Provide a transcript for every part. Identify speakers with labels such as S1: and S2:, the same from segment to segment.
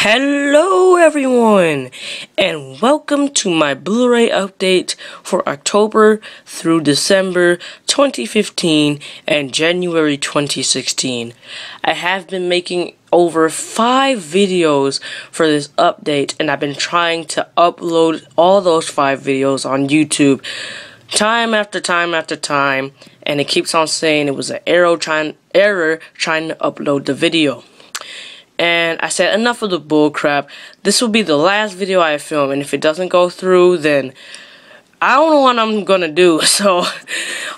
S1: Hello everyone, and welcome to my Blu-ray update for October through December 2015 and January 2016. I have been making over 5 videos for this update, and I've been trying to upload all those 5 videos on YouTube time after time after time, and it keeps on saying it was an error trying to upload the video. And I said, enough of the bull crap. This will be the last video I film, and if it doesn't go through, then I don't know what I'm gonna do. So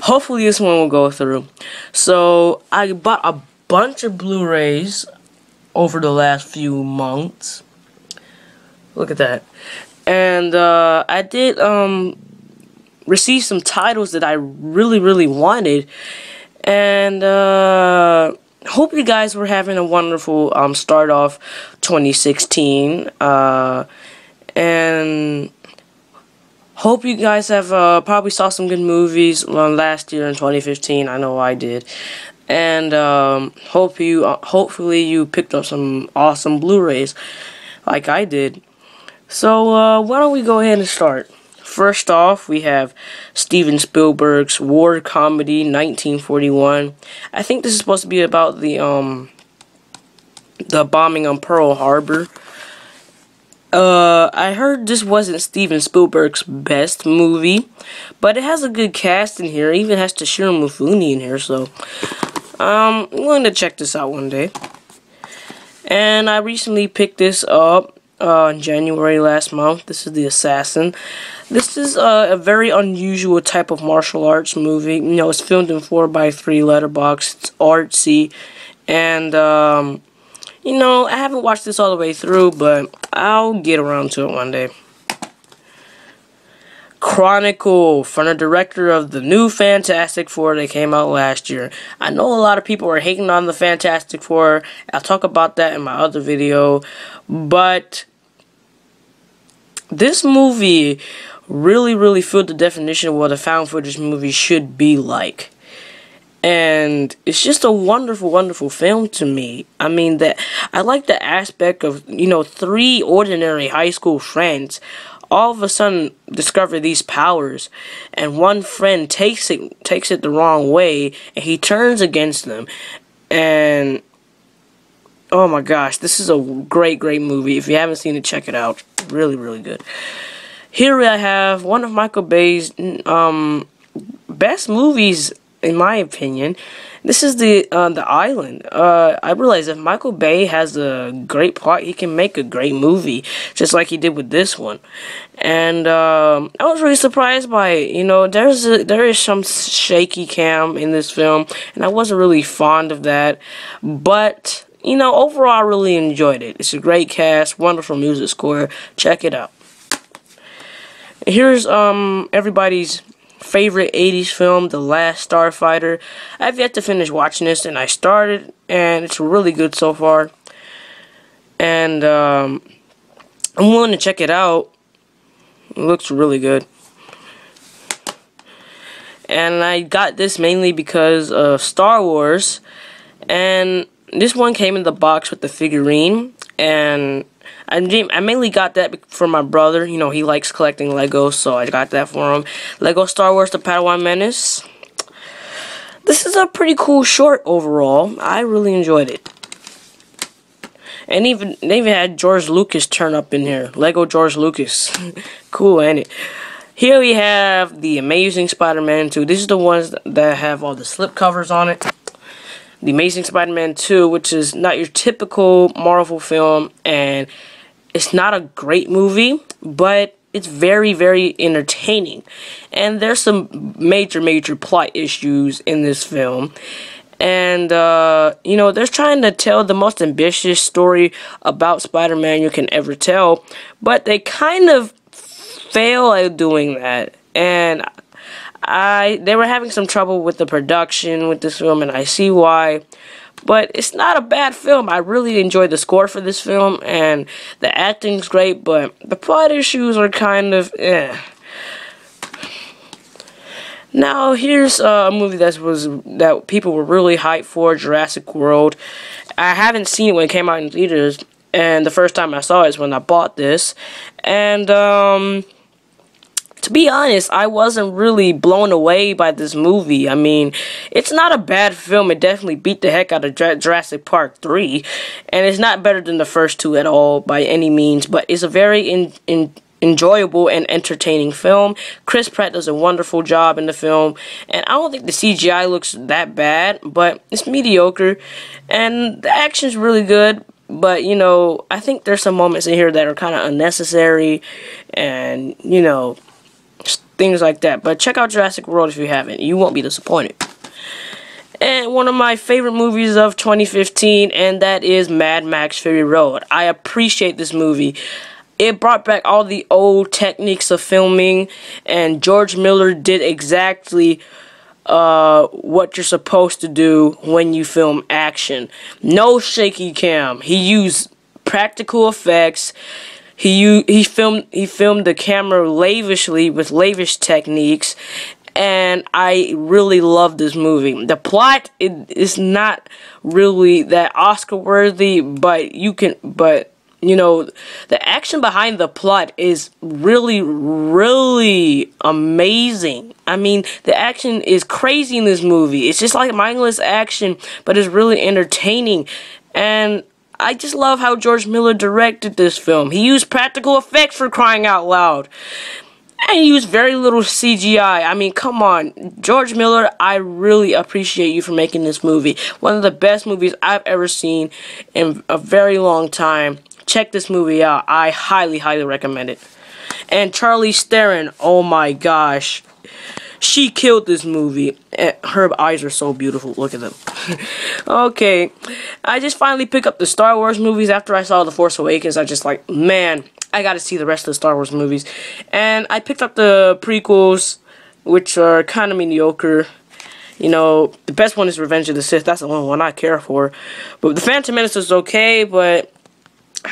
S1: hopefully this one will go through. So I bought a bunch of Blu-rays over the last few months. Look at that. And I did receive some titles that I really wanted, and hope you guys were having a wonderful start off 2016, and hope you guys have probably saw some good movies last year in 2015. I know I did, and hopefully you picked up some awesome Blu-rays like I did. So why don't we go ahead and start? First off, we have Steven Spielberg's war comedy 1941. I think this is supposed to be about the bombing on Pearl Harbor. I heard this wasn't Steven Spielberg's best movie, but it has a good cast in here. It even has Toshiro Mifune in here, so I'm willing to check this out one day. And I recently picked this up in January last month. This is The Assassin. This is a very unusual type of martial arts movie. You know, it's filmed in 4:3 letterbox. It's artsy, and you know, I haven't watched this all the way through, but I'll get around to it one day. Chronicle, from the director of the new Fantastic Four that came out last year. I know a lot of people are hating on the Fantastic Four. I'll talk about that in my other video, but this movie really filled the definition of what a found footage movie should be like. And it's just a wonderful film to me. I mean, I like the aspect of, you know, 3 ordinary high school friends all of a sudden discover these powers, and one friend takes it the wrong way, and he turns against them. And oh my gosh, this is a great movie. If you haven't seen it, check it out. Really good. Here I have one of Michael Bay's best movies, in my opinion. This is The Island. I realize if Michael Bay has a great plot, he can make a great movie, just like he did with this one. And I was really surprised by it. You know, there is some shaky cam in this film, and I wasn't really fond of that. But you know, overall, I really enjoyed it. It's a great cast, wonderful music score. Check it out. Here's everybody's favorite 80s film, The Last Starfighter. I've yet to finish watching this, and I started, and it's really good so far. And I'm willing to check it out. It looks really good. And I got this mainly because of Star Wars, and this one came in the box with the figurine, and I mainly got that for my brother. You know, he likes collecting Legos, so I got that for him. Lego Star Wars The Padawan Menace. This is a pretty cool short overall. I really enjoyed it. And they even had George Lucas turn up in here. Lego George Lucas. Cool, ain't it? Here we have The Amazing Spider-Man 2. These are the ones that have all the slip covers on it. The Amazing Spider-Man 2, which is not your typical Marvel film, and it's not a great movie, but it's very entertaining. And there's some major plot issues in this film. And, you know, they're trying to tell the most ambitious story about Spider-Man you can ever tell, but they kind of fail at doing that. And they were having some trouble with the production with this film, and I see why. But it's not a bad film. I really enjoyed the score for this film, and the acting's great, but the plot issues are kind of eh. Now here's a movie that people were really hyped for, Jurassic World. I haven't seen it when it came out in theaters, and the first time I saw it is when I bought this. And to be honest, I wasn't really blown away by this movie. I mean, it's not a bad film. It definitely beat the heck out of Jurassic Park 3. And it's not better than the first two at all by any means. But it's a very enjoyable and entertaining film. Chris Pratt does a wonderful job in the film. And I don't think the CGI looks that bad. But it's mediocre. And the action's really good. But, you know, I think there's some moments in here that are kind of unnecessary. And, you know, things like that. But check out Jurassic World if you haven't. You won't be disappointed. And one of my favorite movies of 2015, and that is Mad Max Fury Road. I appreciate this movie. It brought back all the old techniques of filming, and George Miller did exactly what you're supposed to do when you film action. No shaky cam. He used practical effects. He filmed the camera lavishly with lavish techniques, and I really love this movie. The plot is not really that Oscar worthy, but you know, the action behind the plot is really, really amazing. I mean, the action is crazy in this movie. It's just like mindless action, but it's really entertaining. And I just love how George Miller directed this film. He used practical effects, for crying out loud. And he used very little CGI. I mean, come on. George Miller, I really appreciate you for making this movie. One of the best movies I've ever seen in a very long time. Check this movie out. I highly, highly recommend it. And Charlize Theron, oh my gosh. She killed this movie. Her eyes are so beautiful. Look at them. Okay. I just finally picked up the Star Wars movies after I saw The Force Awakens. I just like, man, I gotta see the rest of the Star Wars movies. And I picked up the prequels, which are kind of mediocre. You know, the best one is Revenge of the Sith. That's the only one I care for. But The Phantom Menace is okay, but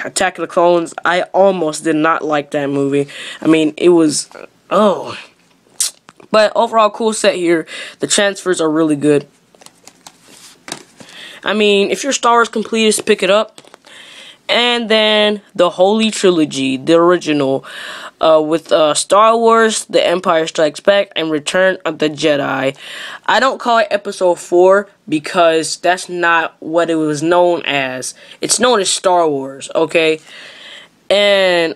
S1: Attack of the Clones, I almost did not like that movie. I mean, it was, oh. But overall, cool set here. The transfers are really good. I mean, if you're Star Wars completist, pick it up. And then the Holy Trilogy, the original, with Star Wars, The Empire Strikes Back, and Return of the Jedi. I don't call it Episode 4 because that's not what it was known as. It's known as Star Wars, okay? And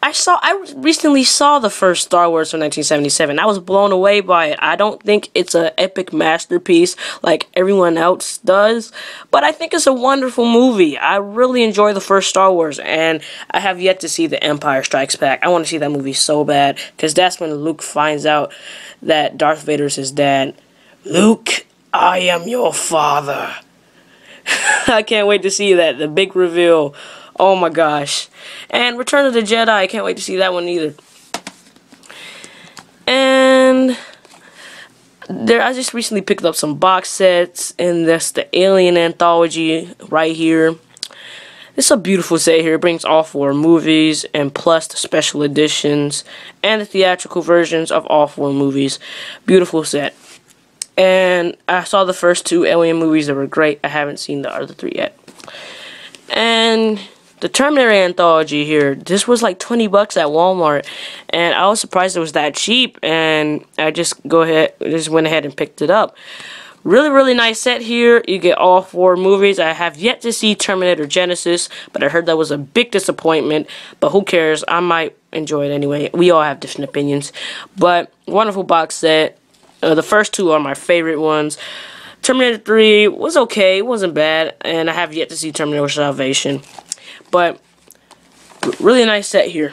S1: I recently saw the first Star Wars from 1977. I was blown away by it. I don't think it's an epic masterpiece like everyone else does, but I think it's a wonderful movie. I really enjoy the first Star Wars, and I have yet to see The Empire Strikes Back. I want to see that movie so bad, because that's when Luke finds out that Darth Vader's his dad. Luke, I am your father. I can't wait to see that, the big reveal. Oh my gosh. And Return of the Jedi, I can't wait to see that one either. And I just recently picked up some box sets, and that's the Alien Anthology right here. It's a beautiful set here. It brings all 4 movies, and plus the special editions and the theatrical versions of all 4 movies. Beautiful set. And I saw the first 2 Alien movies that were great. I haven't seen the other 3 yet. And the Terminator Anthology here, this was like 20 bucks at Walmart, and I was surprised it was that cheap, and I just went ahead and picked it up. Really, really nice set here. You get all 4 movies. I have yet to see Terminator Genesis, but I heard that was a big disappointment, but who cares? I might enjoy it anyway. We all have different opinions, but wonderful box set. The first 2 are my favorite ones. Terminator 3 was okay. It wasn't bad, and I have yet to see Terminator Salvation. But really nice set here.